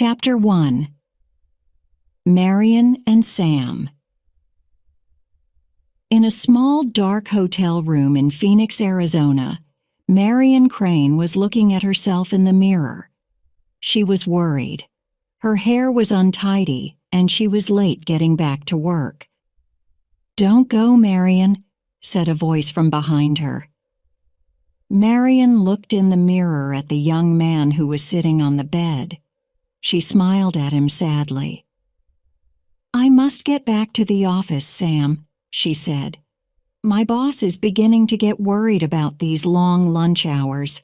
Chapter 1. Marian and Sam. In a small, dark hotel room in Phoenix, Arizona, Marian Crane was looking at herself in the mirror. She was worried. Her hair was untidy, and she was late getting back to work. "Don't go, Marian," said a voice from behind her. Marian looked in the mirror at the young man who was sitting on the bed. She smiled at him sadly. "I must get back to the office, Sam," she said. "My boss is beginning to get worried about these long lunch hours."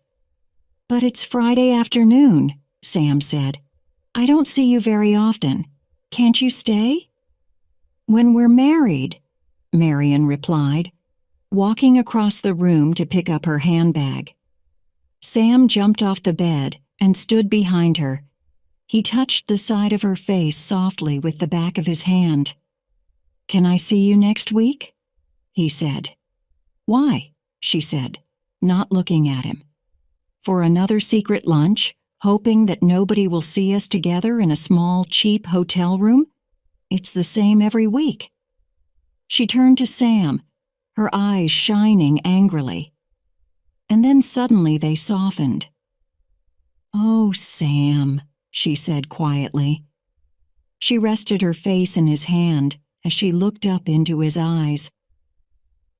"But it's Friday afternoon," Sam said. "I don't see you very often. Can't you stay?" "When we're married," Marian replied, walking across the room to pick up her handbag. Sam jumped off the bed and stood behind her. He touched the side of her face softly with the back of his hand. "Can I see you next week?" he said. "Why?" she said, not looking at him. "For another secret lunch, hoping that nobody will see us together in a small, cheap hotel room? It's the same every week." She turned to Sam, her eyes shining angrily. And then suddenly they softened. "Oh, Sam," she said quietly. She rested her face in his hand as she looked up into his eyes.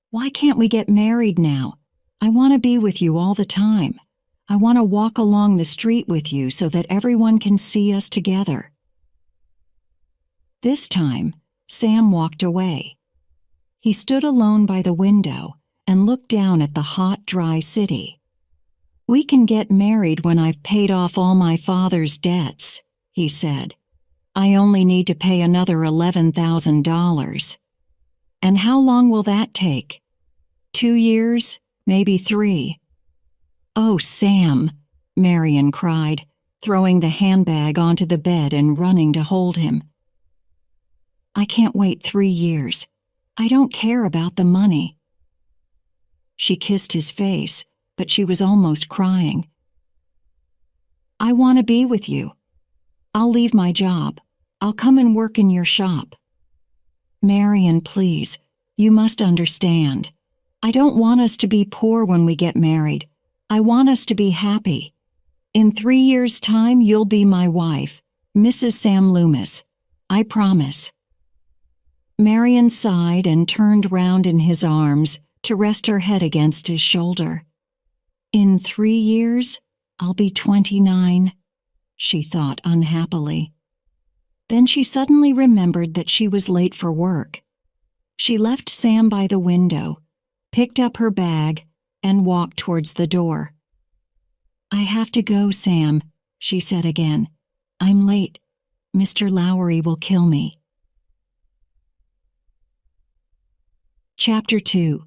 "Why can't we get married now? I want to be with you all the time. I want to walk along the street with you so that everyone can see us together." This time, Sam walked away. He stood alone by the window and looked down at the hot, dry city. "We can get married when I've paid off all my father's debts," he said. "I only need to pay another $11,000. And how long will that take? 2 years? Maybe 3. "Oh, Sam," Marian cried, throwing the handbag onto the bed and running to hold him. "I can't wait 3 years. I don't care about the money." She kissed his face, but she was almost crying. "I want to be with you. I'll leave my job. I'll come and work in your shop." "Marian, please, you must understand. I don't want us to be poor when we get married. I want us to be happy. In 3 years' time, you'll be my wife, Mrs. Sam Loomis. I promise." Marian sighed and turned round in his arms to rest her head against his shoulder. "In 3 years, I'll be 29, she thought unhappily. Then she suddenly remembered that she was late for work. She left Sam by the window, picked up her bag, and walked towards the door. "I have to go, Sam," she said again. "I'm late. Mr. Lowry will kill me." Chapter 2.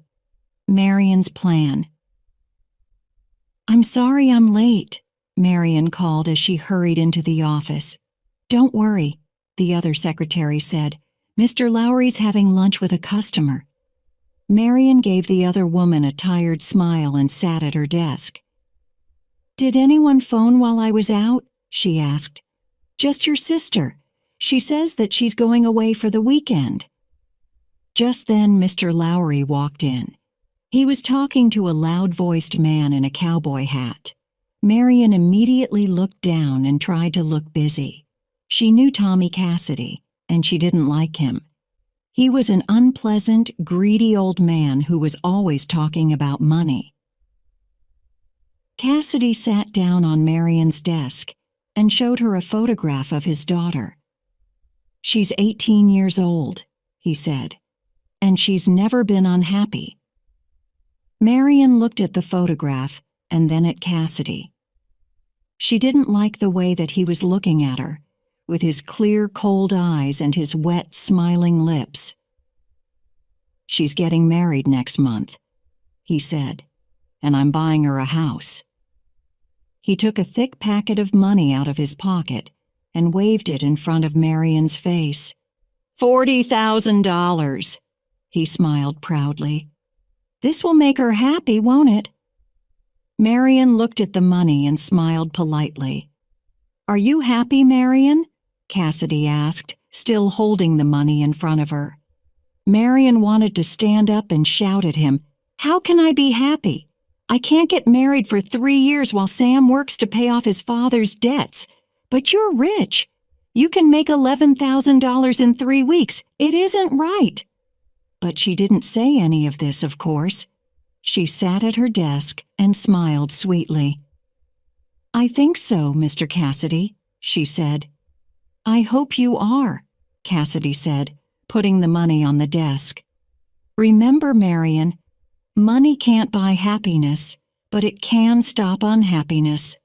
Marian's Plan. "I'm sorry I'm late," Marian called as she hurried into the office. "Don't worry," the other secretary said. "Mr. Lowry's having lunch with a customer." Marian gave the other woman a tired smile and sat at her desk. "Did anyone phone while I was out?" she asked. "Just your sister. She says that she's going away for the weekend." Just then Mr. Lowry walked in. He was talking to a loud-voiced man in a cowboy hat. Marian immediately looked down and tried to look busy. She knew Tommy Cassidy, and she didn't like him. He was an unpleasant, greedy old man who was always talking about money. Cassidy sat down on Marian's desk and showed her a photograph of his daughter. "She's 18 years old," he said, "and she's never been unhappy." Marian looked at the photograph and then at Cassidy. She didn't like the way that he was looking at her, with his clear, cold eyes and his wet, smiling lips. "She's getting married next month," he said, "and I'm buying her a house." He took a thick packet of money out of his pocket and waved it in front of Marian's face. $40,000. He smiled proudly. "This will make her happy, won't it?" Marian looked at the money and smiled politely. "Are you happy, Marion?" Cassidy asked, still holding the money in front of her. Marion wanted to stand up and shout at him, "How can I be happy? I can't get married for 3 years while Sam works to pay off his father's debts. But you're rich. You can make $11,000 in 3 weeks. It isn't right." But she didn't say any of this, of course. She sat at her desk and smiled sweetly. "I think so, Mr. Cassidy," she said. "I hope you are," Cassidy said, putting the money on the desk. "Remember, Marion, money can't buy happiness, but it can stop unhappiness."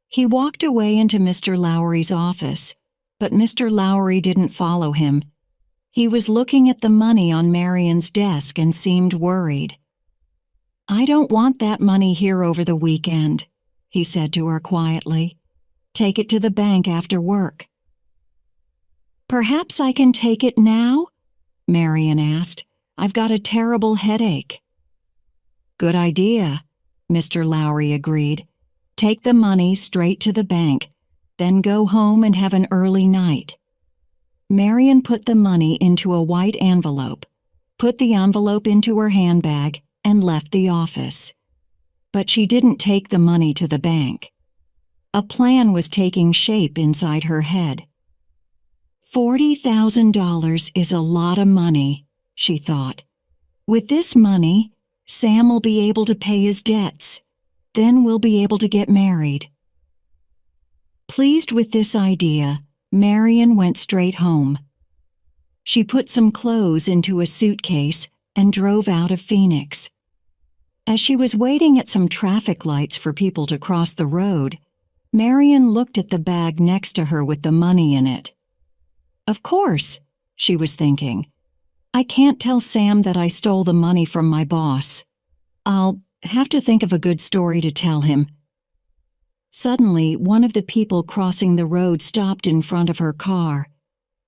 He walked away into Mr. Lowry's office, but Mr. Lowry didn't follow him. He was looking at the money on Marion's desk and seemed worried. "I don't want that money here over the weekend," he said to her quietly. "Take it to the bank after work." "Perhaps I can take it now?" Marion asked. "I've got a terrible headache." "Good idea," Mr. Lowry agreed. "Take the money straight to the bank, then go home and have an early night." Marion put the money into a white envelope, put the envelope into her handbag, and left the office. But she didn't take the money to the bank. A plan was taking shape inside her head. $40,000 is a lot of money, she thought. With this money, Sam will be able to pay his debts. Then we'll be able to get married. Pleased with this idea, Marion went straight home. She put some clothes into a suitcase and drove out of Phoenix. As she was waiting at some traffic lights for people to cross the road, Marion looked at the bag next to her with the money in it. "Of course," she was thinking. "I can't tell Sam that I stole the money from my boss. I'll have to think of a good story to tell him." Suddenly, one of the people crossing the road stopped in front of her car.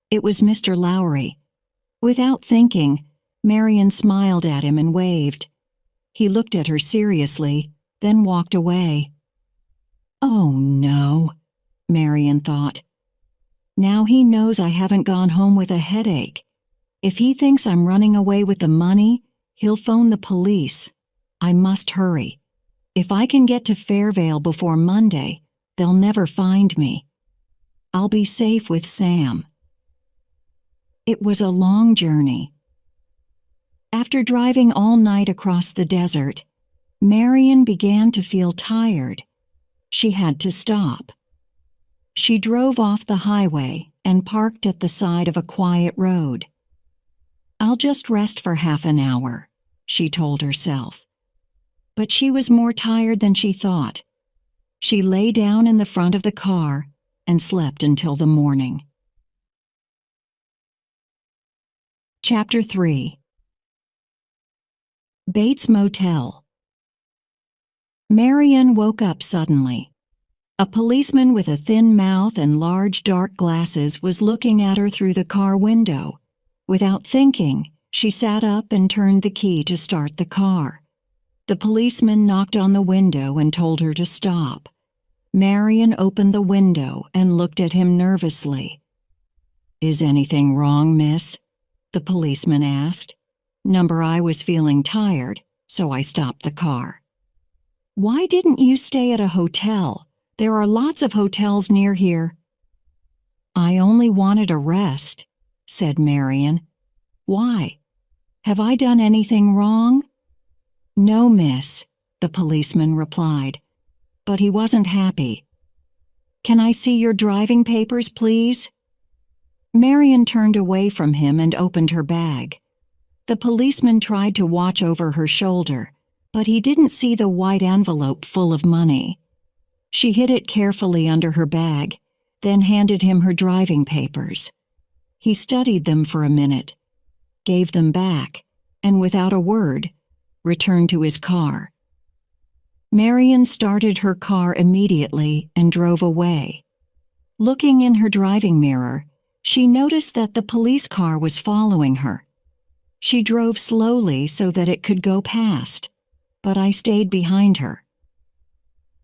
It was Mr. Lowry. Without thinking, Marion smiled at him and waved. He looked at her seriously, then walked away. "Oh, no," Marion thought. "Now he knows I haven't gone home with a headache. If he thinks I'm running away with the money, he'll phone the police. I must hurry. If I can get to Fairvale before Monday, they'll never find me. I'll be safe with Sam." It was a long journey. After driving all night across the desert, Marion began to feel tired. She had to stop. She drove off the highway and parked at the side of a quiet road. "I'll just rest for half an hour," she told herself. But she was more tired than she thought. She lay down in the front of the car and slept until the morning. Chapter 3. Bates Motel. Marion woke up suddenly. A policeman with a thin mouth and large dark glasses was looking at her through the car window. Without thinking, she sat up and turned the key to start the car. The policeman knocked on the window and told her to stop. Marion opened the window and looked at him nervously. "Is anything wrong, miss?" the policeman asked. "Number I was feeling tired, so I stopped the car." "Why didn't you stay at a hotel? There are lots of hotels near here." "I only wanted a rest," said Marion. "Why? Have I done anything wrong?" "No, miss," the policeman replied, but he wasn't happy. "Can I see your driving papers, please?" Marion turned away from him and opened her bag. The policeman tried to watch over her shoulder, but he didn't see the white envelope full of money. She hid it carefully under her bag, then handed him her driving papers. He studied them for a minute, gave them back, and without a word, returned to his car. Marion started her car immediately and drove away. Looking in her driving mirror, she noticed that the police car was following her. She drove slowly so that it could go past, but I stayed behind her.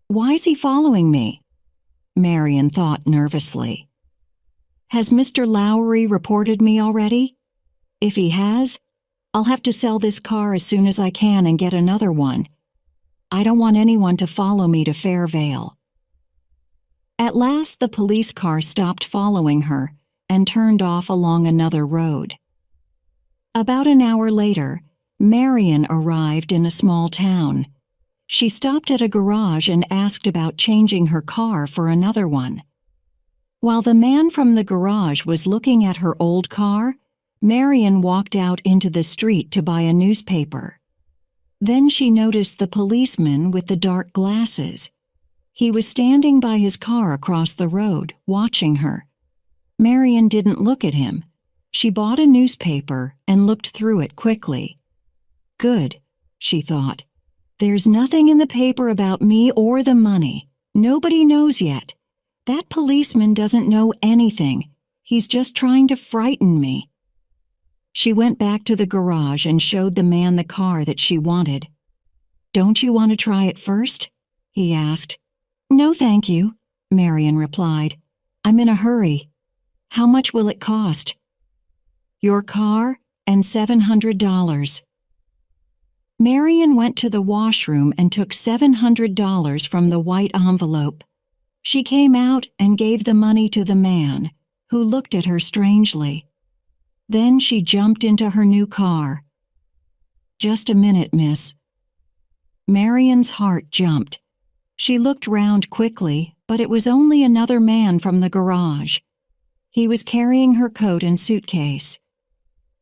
"Why's he following me?" Marian thought nervously. Has Mr. Lowry reported me already? If he has, I'll have to sell this car as soon as I can and get another one. I don't want anyone to follow me to Fairvale. At last, the police car stopped following her and turned off along another road. About an hour later, Marian arrived in a small town. She stopped at a garage and asked about changing her car for another one. While the man from the garage was looking at her old car, Marian walked out into the street to buy a newspaper. Then she noticed the policeman with the dark glasses. He was standing by his car across the road, watching her. Marian didn't look at him. She bought a newspaper and looked through it quickly. Good, she thought. There's nothing in the paper about me or the money. Nobody knows yet. That policeman doesn't know anything. He's just trying to frighten me. She went back to the garage and showed the man the car that she wanted. Don't you want to try it first? He asked. No, thank you, Marian replied. I'm in a hurry. How much will it cost? Your car and $700. Marian went to the washroom and took $700 from the white envelope. She came out and gave the money to the man, who looked at her strangely. Then she jumped into her new car. Just a minute, miss. Marian's heart jumped. She looked round quickly, but it was only another man from the garage. He was carrying her coat and suitcase.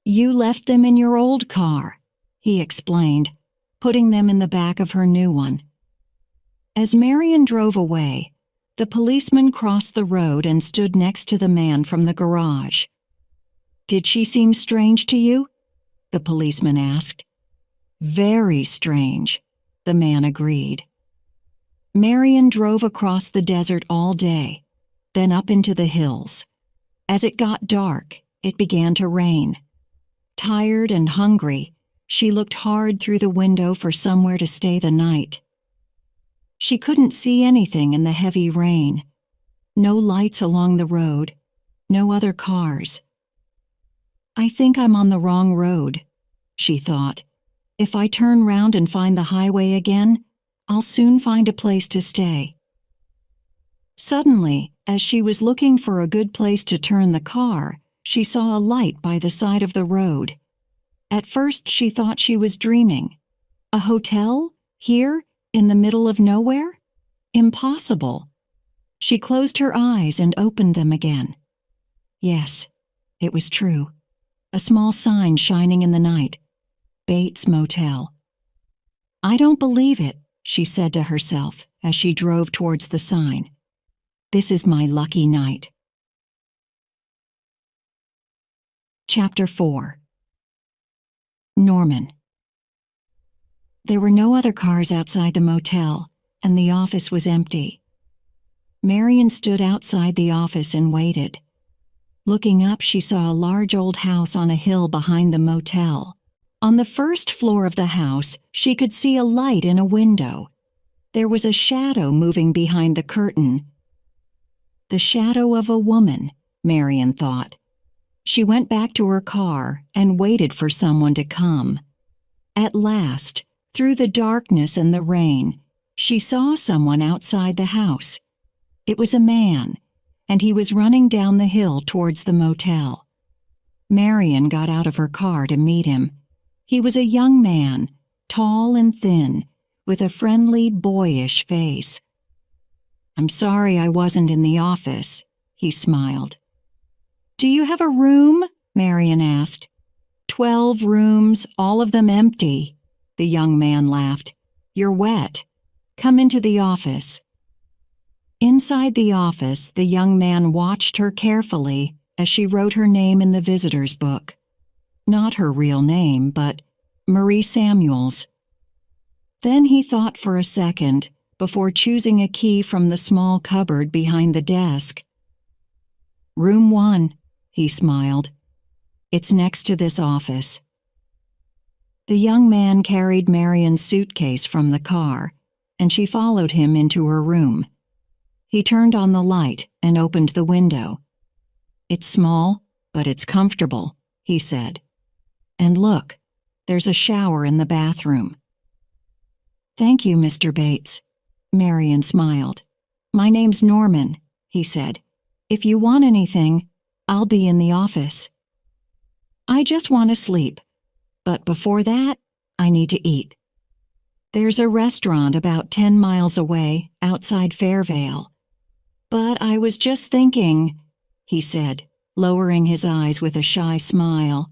You left them in your old car, he explained, putting them in the back of her new one. As Marian drove away, the policeman crossed the road and stood next to the man from the garage. Did she seem strange to you? The policeman asked. Very strange, the man agreed. Marian drove across the desert all day, then up into the hills. As it got dark, it began to rain. Tired and hungry, she looked hard through the window for somewhere to stay the night. She couldn't see anything in the heavy rain. No lights along the road, no other cars. I think I'm on the wrong road, she thought. If I turn round and find the highway again, I'll soon find a place to stay. Suddenly, as she was looking for a good place to turn the car, she saw a light by the side of the road. At first, she thought she was dreaming. A hotel? Here? In the middle of nowhere? Impossible. She closed her eyes and opened them again. Yes, it was true. A small sign shining in the night. Bates Motel. I don't believe it, she said to herself as she drove towards the sign. This is my lucky night. Chapter 4. Norman. There were no other cars outside the motel, and the office was empty. Marian stood outside the office and waited. Looking up, she saw a large old house on a hill behind the motel. On the first floor of the house, she could see a light in a window. There was a shadow moving behind the curtain. The shadow of a woman, Marian thought. She went back to her car and waited for someone to come. At last, through the darkness and the rain, she saw someone outside the house. It was a man, and he was running down the hill towards the motel. Marian got out of her car to meet him. He was a young man, tall and thin, with a friendly, boyish face. I'm sorry I wasn't in the office, he smiled. Do you have a room? Marian asked. 12 rooms, all of them empty. The young man laughed. You're wet. Come into the office. Inside the office, the young man watched her carefully as she wrote her name in the visitor's book. Not her real name, but Marie Samuels. Then he thought for a second before choosing a key from the small cupboard behind the desk. Room 1, he smiled. It's next to this office. The young man carried Marian's suitcase from the car, and she followed him into her room. He turned on the light and opened the window. "It's small, but it's comfortable," he said. "And look, there's a shower in the bathroom." "Thank you, Mr. Bates." Marian smiled. "My name's Norman," he said. "If you want anything, I'll be in the office." "I just want to sleep, but before that, I need to eat. There's a restaurant about 10 miles away, outside Fairvale. But I was just thinking," he said, lowering his eyes with a shy smile.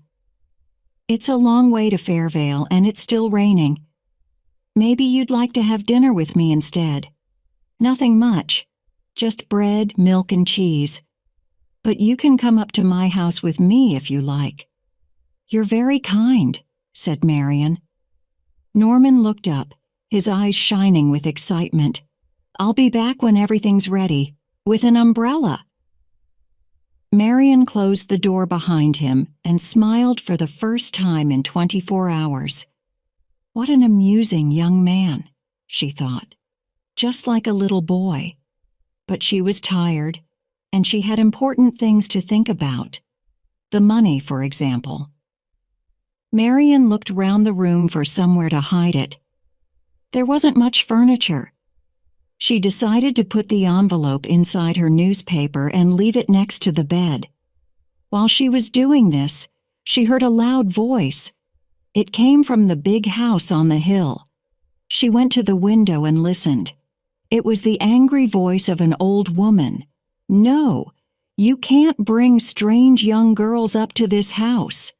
"It's a long way to Fairvale, and it's still raining. Maybe you'd like to have dinner with me instead. Nothing much, just bread, milk, and cheese. But you can come up to my house with me if you like." "You're very kind," said Marian. Norman looked up, his eyes shining with excitement. "I'll be back when everything's ready, with an umbrella." Marian closed the door behind him and smiled for the first time in 24 hours. What an amusing young man, she thought. Just like a little boy. But she was tired, and she had important things to think about. The money, for example. Marian looked round the room for somewhere to hide it. There wasn't much furniture. She decided to put the envelope inside her newspaper and leave it next to the bed. While she was doing this, she heard a loud voice. It came from the big house on the hill. She went to the window and listened. It was the angry voice of an old woman. "No, you can't bring strange young girls up to this house."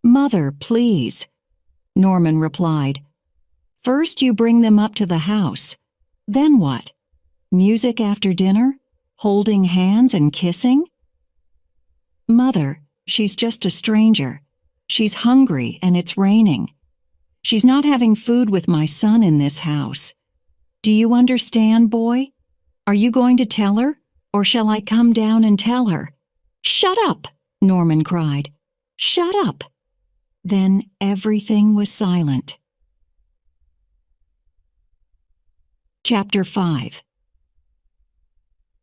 "Mother, please," Norman replied. "First you bring them up to the house. Then what? Music after dinner? Holding hands and kissing?" "Mother, she's just a stranger. She's hungry and it's raining. She's not having food with my son in this house. Do you understand, boy? Are you going to tell her, or shall I come down and tell her?" "Shut up!" Norman cried. "Shut up!" Then everything was silent. Chapter 5.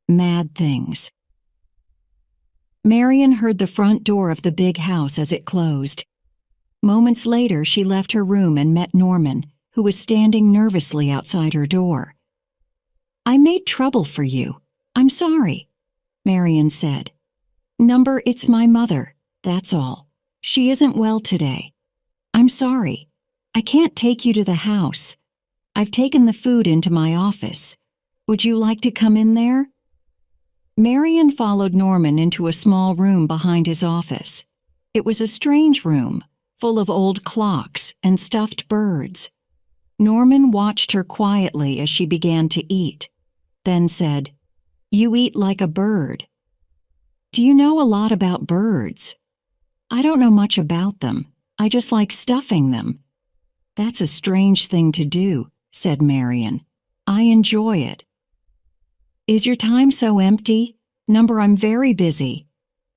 Mad Things. Marian heard the front door of the big house as it closed. Moments later, she left her room and met Norman, who was standing nervously outside her door. "I made trouble for you. I'm sorry," Marian said. "It's my mother, that's all. She isn't well today. I'm sorry. I can't take you to the house. I've taken the food into my office. Would you like to come in there?" Marian followed Norman into a small room behind his office. It was a strange room, full of old clocks and stuffed birds. Norman watched her quietly as she began to eat, then said, "You eat like a bird." "Do you know a lot about birds?" "I don't know much about them. I just like stuffing them." "That's a strange thing to do," said Marian. "I enjoy it." "Is your time so empty? I'm very busy.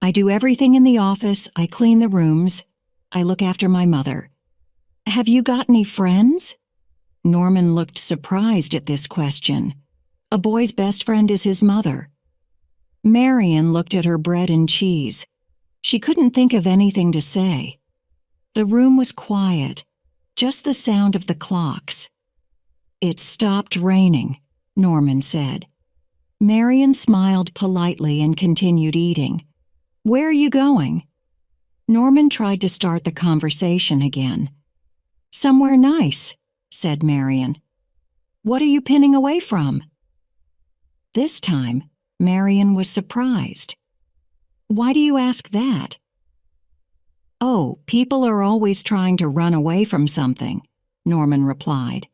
I do everything in the office, I clean the rooms, I look after my mother. Have you got any friends?" Norman looked surprised at this question. A boy's best friend is his mother. Marian looked at her bread and cheese. She couldn't think of anything to say. The room was quiet, just the sound of the clocks. "It stopped raining," Norman said. Marian smiled politely and continued eating. "Where are you going?" Norman tried to start the conversation again. "Somewhere nice," said Marian. "What are you pinning away from?" This time, Marian was surprised. "Why do you ask that?" "Oh, people are always trying to run away from something," Norman replied.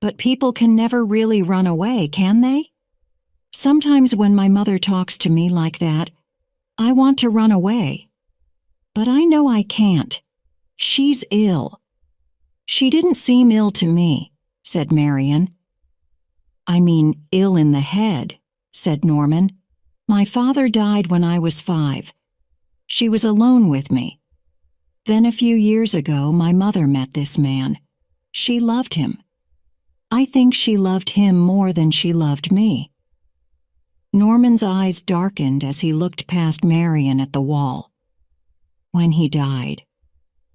"But people can never really run away, can they? Sometimes when my mother talks to me like that, I want to run away. But I know I can't. She's ill." "She didn't seem ill to me," said Marian. "I mean, ill in the head," said Norman. "My father died when I was 5. She was alone with me. Then a few years ago, my mother met this man. She loved him. I think she loved him more than she loved me. Norman's eyes darkened as he looked past Marion at the wall. "When he died,"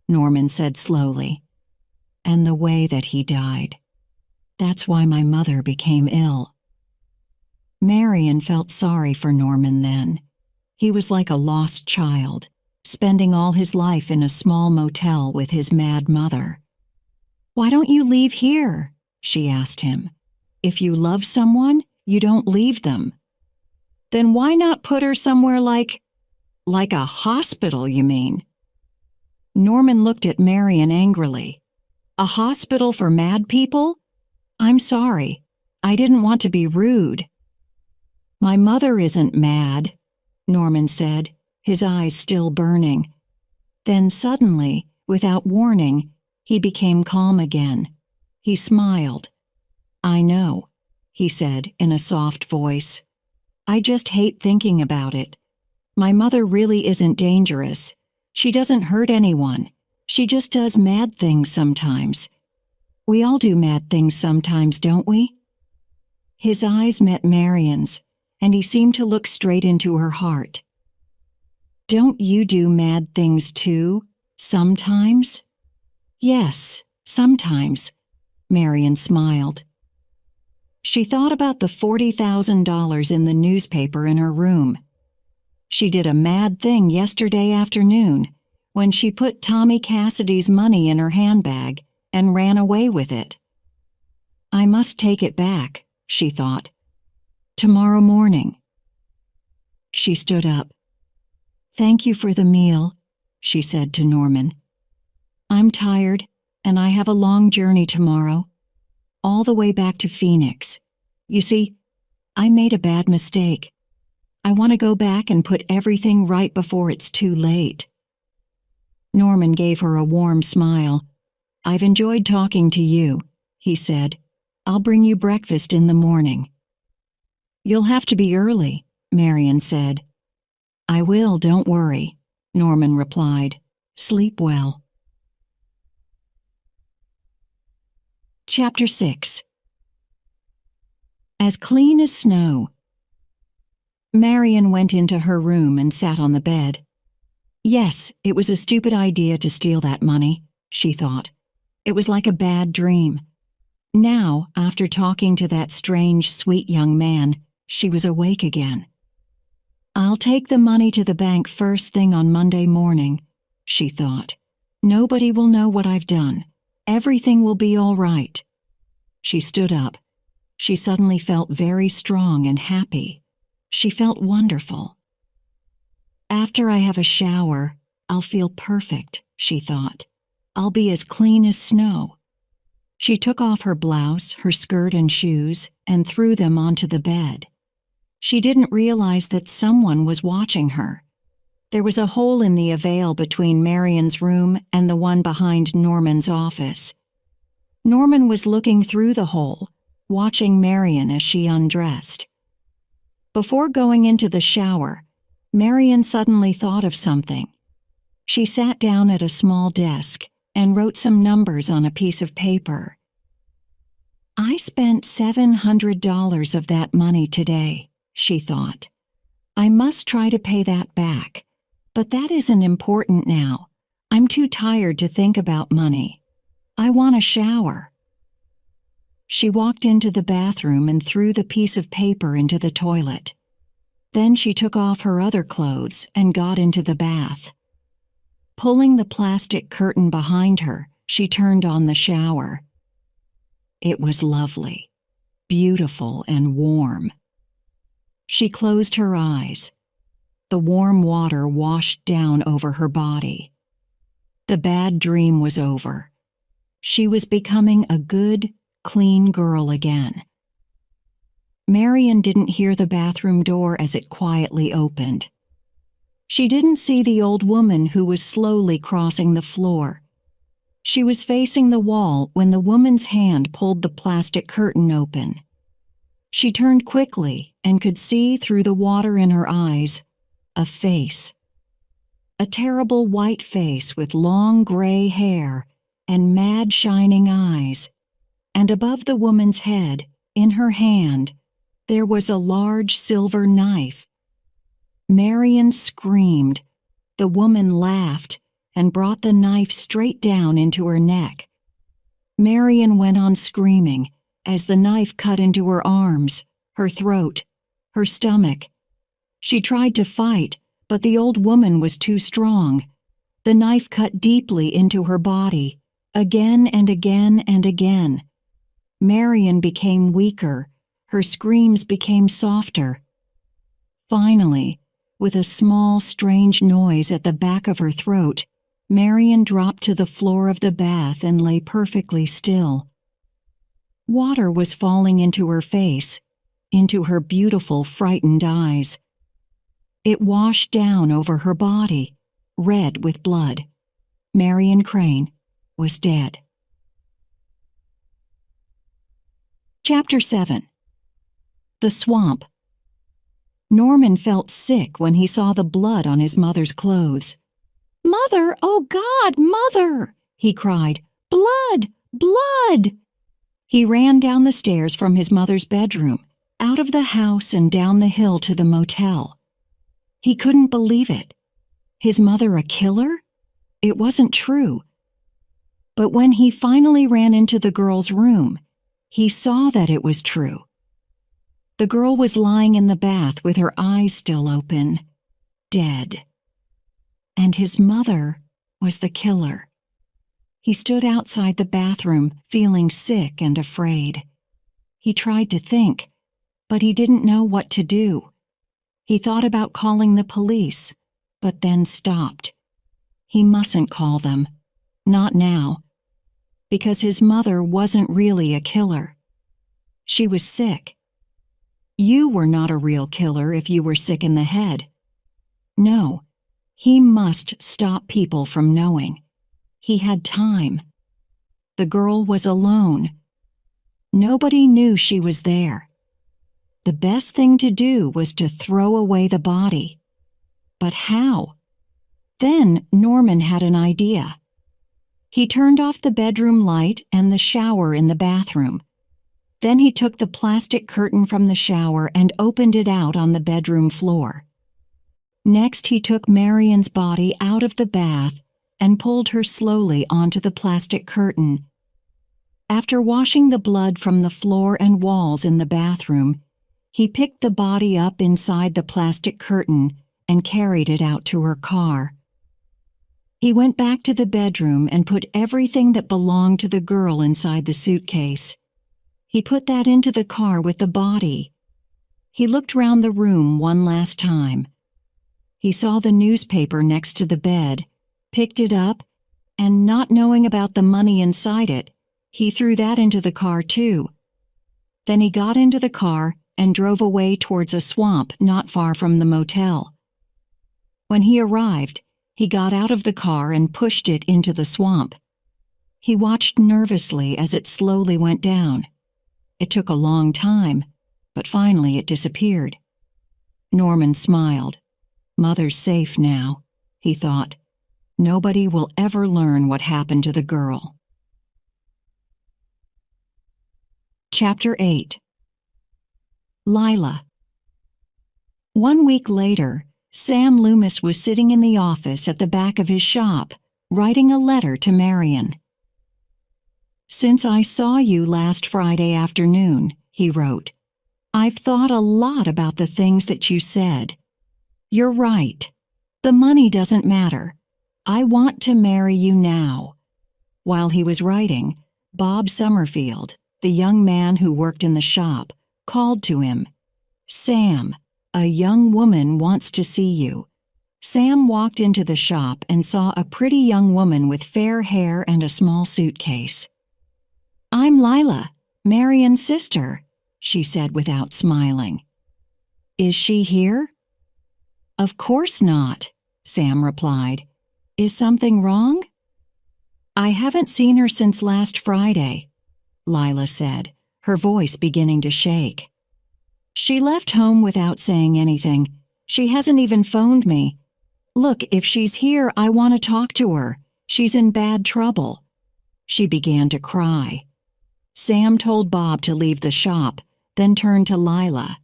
Norman said slowly, "and the way that he died. That's why my mother became ill." Marion felt sorry for Norman then. He was like a lost child, spending all his life in a small motel with his mad mother. "Why don't you leave here?" she asked him. "If you love someone, you don't leave them." "Then why not put her somewhere like a hospital, you mean?" Norman looked at Marion angrily. "A hospital for mad people? I'm sorry. I didn't want to be rude." "My mother isn't mad," Norman said, his eyes still burning. Then suddenly, without warning, he became calm again. He smiled. "I know," he said in a soft voice. "I just hate thinking about it. My mother really isn't dangerous. She doesn't hurt anyone. She just does mad things sometimes. We all do mad things sometimes, don't we?" His eyes met Marion's, and he seemed to look straight into her heart. "Don't you do mad things too, sometimes?" "Yes, sometimes," Marion smiled. She thought about the $40,000 in the newspaper in her room. She did a mad thing yesterday afternoon when she put Tommy Cassidy's money in her handbag and ran away with it. "I must take it back," she thought. "Tomorrow morning." She stood up. "Thank you for the meal," she said to Norman. "I'm tired, and I have a long journey tomorrow, all the way back to Phoenix. You see, I made a bad mistake. I want to go back and put everything right before it's too late." Norman gave her a warm smile. "I've enjoyed talking to you," he said. "I'll bring you breakfast in the morning." "You'll have to be early," Marion said. "I will, don't worry," Norman replied. "Sleep well." Chapter 6. As clean as snow. Marion went into her room and sat on the bed. Yes, it was a stupid idea to steal that money, she thought. It was like a bad dream. Now, after talking to that strange, sweet young man, she was awake again. "I'll take the money to the bank first thing on Monday morning," she thought. "Nobody will know what I've done. Everything will be all right." She stood up. She suddenly felt very strong and happy. She felt wonderful. "After I have a shower, I'll feel perfect," she thought. "I'll be as clean as snow." She took off her blouse, her skirt and shoes, and threw them onto the bed. She didn't realize that someone was watching her. There was a hole in the avail between Marion's room and the one behind Norman's office. Norman was looking through the hole, watching Marion as she undressed. Before going into the shower, Marion suddenly thought of something. She sat down at a small desk and wrote some numbers on a piece of paper. "I spent $700 of that money today," she thought. "I must try to pay that back. But that isn't important now. I'm too tired to think about money. I want a shower." She walked into the bathroom and threw the piece of paper into the toilet. Then she took off her other clothes and got into the bath. Pulling the plastic curtain behind her, she turned on the shower. It was lovely, beautiful and warm. She closed her eyes. The warm water washed down over her body. The bad dream was over. She was becoming a good, clean girl again. Marion didn't hear the bathroom door as it quietly opened. She didn't see the old woman who was slowly crossing the floor. She was facing the wall when the woman's hand pulled the plastic curtain open. She turned quickly and could see through the water in her eyes a face. A terrible white face with long gray hair and mad shining eyes. And above the woman's head, in her hand, There was a large silver knife. Marian screamed. The woman laughed and brought the knife straight down into her neck. Marian went on screaming as the knife cut into her arms, her throat, her stomach. She tried to fight, but the old woman was too strong. The knife cut deeply into her body, again and again and again. Marian became weaker. Her screams became softer. Finally, with a small, strange noise at the back of her throat, Marian dropped to the floor of the bath and lay perfectly still. Water was falling into her face, into her beautiful, frightened eyes. It washed down over her body, red with blood. Marian Crane was dead. Chapter 7. The Swamp. Norman felt sick when he saw the blood on his mother's clothes. "Mother, oh God, Mother!" he cried. "Blood! Blood!" He ran down the stairs from his mother's bedroom, out of the house and down the hill to the motel. He couldn't believe it. His mother a killer? It wasn't true. But when he finally ran into the girl's room, he saw that it was true. The girl was lying in the bath with her eyes still open, dead. And his mother was the killer. He stood outside the bathroom, feeling sick and afraid. He tried to think, but he didn't know what to do. He thought about calling the police, but then stopped. He mustn't call them. Not now. Because his mother wasn't really a killer. She was sick. You were not a real killer if you were sick in the head. No, he must stop people from knowing. He had time. The girl was alone. Nobody knew she was there. The best thing to do was to throw away the body. But how? Then Norman had an idea. He turned off the bedroom light and the shower in the bathroom. Then he took the plastic curtain from the shower and opened it out on the bedroom floor. Next, he took Marian's body out of the bath and pulled her slowly onto the plastic curtain. After washing the blood from the floor and walls in the bathroom, he picked the body up inside the plastic curtain and carried it out to her car. He went back to the bedroom and put everything that belonged to the girl inside the suitcase. He put that into the car with the body. He looked round the room one last time. He saw the newspaper next to the bed, picked it up, and not knowing about the money inside it, he threw that into the car too. Then he got into the car and drove away towards a swamp not far from the motel. When he arrived, he got out of the car and pushed it into the swamp. He watched nervously as it slowly went down. It took a long time, but finally it disappeared. Norman smiled. Mother's safe now, he thought. Nobody will ever learn what happened to the girl. Chapter 8. Lila. 1 week later, Sam Loomis was sitting in the office at the back of his shop, writing a letter to Marian. "Since I saw you last Friday afternoon," he wrote, "I've thought a lot about the things that you said. You're right. The money doesn't matter. I want to marry you now." While he was writing, Bob Summerfield, the young man who worked in the shop, called to him. "Sam, a young woman wants to see you." Sam walked into the shop and saw a pretty young woman with fair hair and a small suitcase. "I'm Lila, Marian's sister," she said without smiling. "Is she here?" "Of course not," Sam replied. "Is something wrong?" "I haven't seen her since last Friday," Lila said, her voice beginning to shake. "She left home without saying anything. She hasn't even phoned me. Look, if she's here, I want to talk to her. She's in bad trouble." She began to cry. Sam told Bob to leave the shop, then turned to Lila.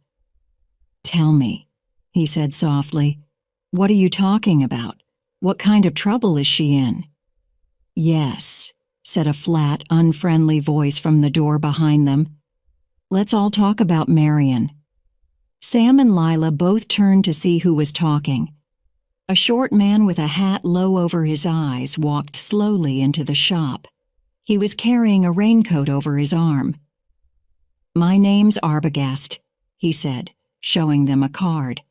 "Tell me," he said softly. "What are you talking about? What kind of trouble is she in?" "Yes," said a flat, unfriendly voice from the door behind them. "Let's all talk about Marion." Sam and Lila both turned to see who was talking. A short man with a hat low over his eyes walked slowly into the shop. He was carrying a raincoat over his arm. "My name's Arbogast," he said, showing them a card.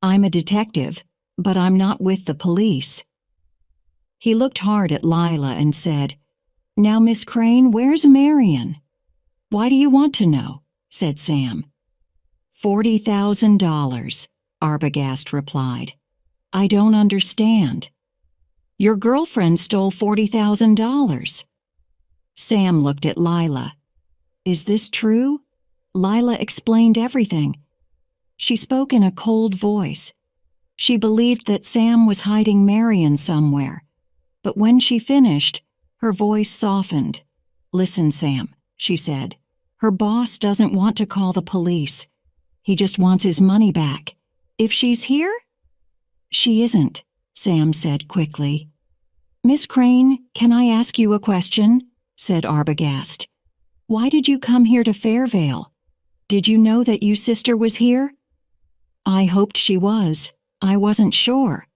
"I'm a detective, but I'm not with the police." He looked hard at Lila and said, "Now, Miss Crane, where's Marion?" "Why do you want to know?" said Sam. $40,000, Arbogast replied. "I don't understand." "Your girlfriend stole $40,000. Sam looked at Lila. "Is this true?" Lila explained everything. She spoke in a cold voice. She believed that Sam was hiding Marion somewhere, but when she finished, her voice softened. "Listen, Sam," she said. "Her boss doesn't want to call the police. He just wants his money back. If she's here?" "She isn't," Sam said quickly. "Miss Crane, can I ask you a question?" said Arbogast. "Why did you come here to Fairvale? Did you know that your sister was here?" "I hoped she was. I wasn't sure."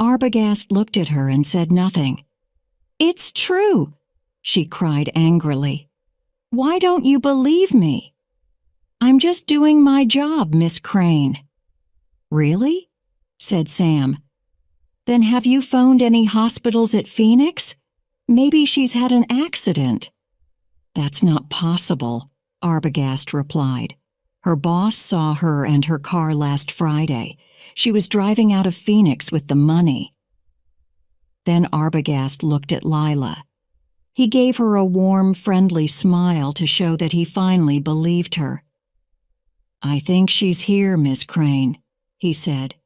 Arbogast looked at her and said nothing. "It's true," she cried angrily. "Why don't you believe me?" "I'm just doing my job, Miss Crane." "Really?" said Sam. "Then have you phoned any hospitals at Phoenix? Maybe she's had an accident." "That's not possible," Arbogast replied. "Her boss saw her and her car last Friday. She was driving out of Phoenix with the money." Then Arbogast looked at Lila. He gave her a warm, friendly smile to show that he finally believed her. "I think she's here, Miss Crane," he said.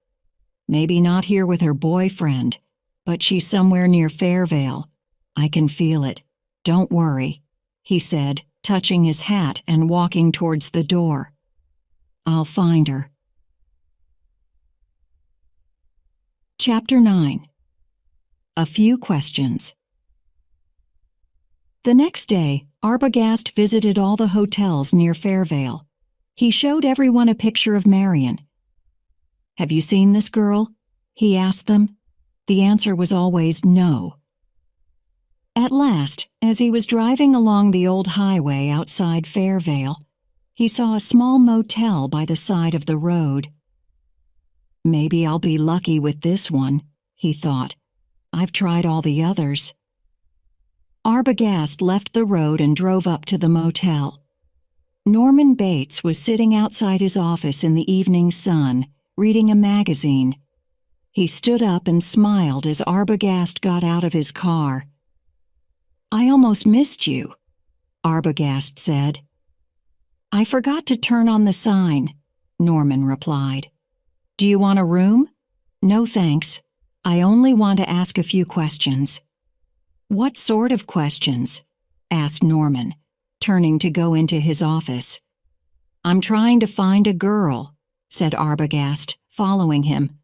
"Maybe not here with her boyfriend, but she's somewhere near Fairvale. I can feel it. Don't worry," he said, touching his hat and walking towards the door. "I'll find her." Chapter 9. A Few Questions. The next day, Arbogast visited all the hotels near Fairvale. He showed everyone a picture of Marion. "Have you seen this girl?" he asked them. The answer was always no. At last, as he was driving along the old highway outside Fairvale, he saw a small motel by the side of the road. "Maybe I'll be lucky with this one," he thought. "I've tried all the others." Arbogast left the road and drove up to the motel. Norman Bates was sitting outside his office in the evening sun, reading a magazine. He stood up and smiled as Arbogast got out of his car. "I almost missed you," Arbogast said. "I forgot to turn on the sign," Norman replied. "Do you want a room?" "No, thanks. I only want to ask a few questions." "What sort of questions?" asked Norman, turning to go into his office. "I'm trying to find a girl," said Arbogast, following him.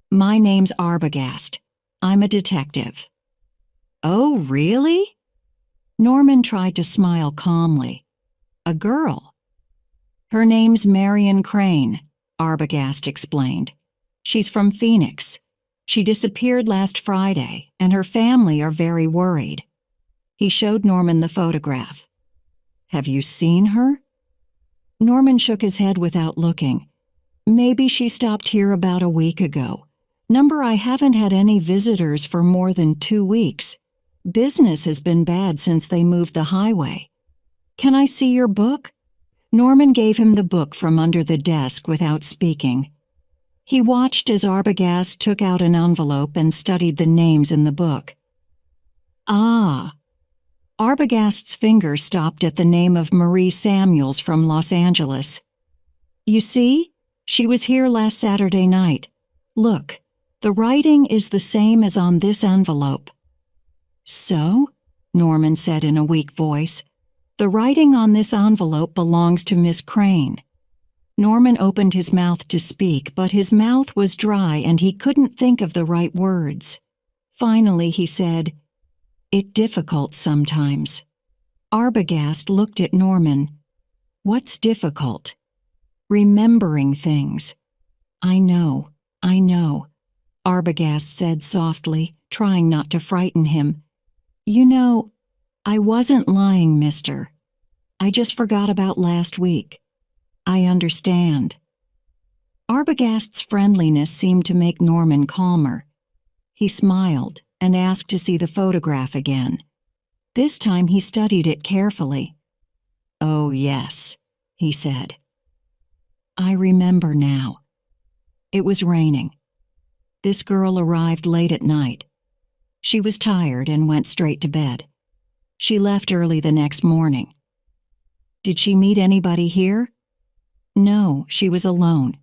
"My name's Arbogast. I'm a detective." "Oh, really?" Norman tried to smile calmly. "A girl?" "Her name's Marion Crane," Arbogast explained. "She's from Phoenix. She disappeared last Friday, and her family are very worried." He showed Norman the photograph. "Have you seen her?" Norman shook his head without looking. "Maybe she stopped here about a week ago. I haven't had any visitors for more than 2 weeks. Business has been bad since they moved the highway." "Can I see your book?" Norman gave him the book from under the desk without speaking. He watched as Arbogast took out an envelope and studied the names in the book. "Ah." Arbogast's finger stopped at the name of Marie Samuels from Los Angeles. "You see, she was here last Saturday night. Look, the writing is the same as on this envelope." "So?" Norman said in a weak voice. The writing on this envelope belongs to Miss Crane. Norman opened his mouth to speak, but his mouth was dry and he couldn't think of the right words. Finally, he said, "It's difficult sometimes." Arbogast looked at Norman. "What's difficult?" "Remembering things." I know," Arbogast said softly, trying not to frighten him. "You know, I wasn't lying, mister. I just forgot about last week. I understand." Arbogast's friendliness seemed to make Norman calmer. He smiled and asked to see the photograph again. This time he studied it carefully. "Oh, yes," he said. "I remember now. It was raining. This girl arrived late at night. She was tired and went straight to bed. She left early the next morning. Did she meet anybody here? No, she was alone.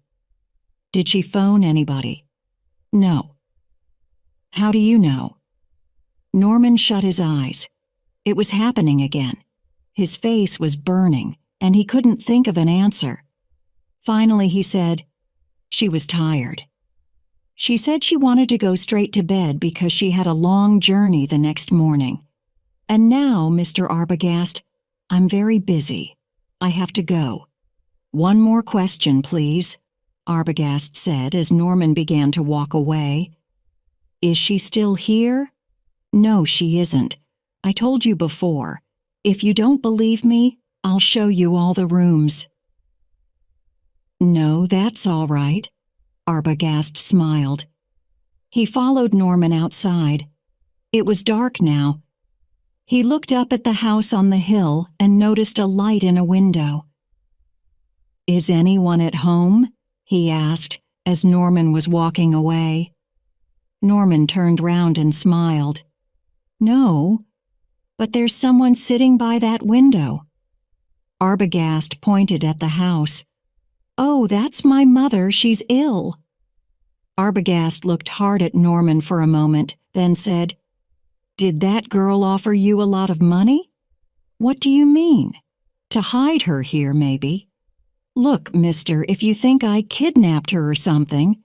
Did she phone anybody? No. How do you know?" Norman shut his eyes. It was happening again. His face was burning, and he couldn't think of an answer. Finally, he said, "She was tired. She said she wanted to go straight to bed because she had a long journey the next morning. And now, Mr. Arbogast, I'm very busy. I have to go." "One more question, please," Arbogast said as Norman began to walk away. "Is she still here?" "No, she isn't. I told you before. If you don't believe me, I'll show you all the rooms." "No, that's all right," Arbogast smiled. He followed Norman outside. It was dark now. He looked up at the house on the hill and noticed a light in a window. "Is anyone at home?" he asked as Norman was walking away. Norman turned round and smiled. "No, but there's someone sitting by that window." Arbogast pointed at the house. "Oh, that's my mother. She's ill." Arbogast looked hard at Norman for a moment, then said, "Did that girl offer you a lot of money?" "What do you mean?" "To hide her here, maybe. Look, mister, if you think I kidnapped her or something,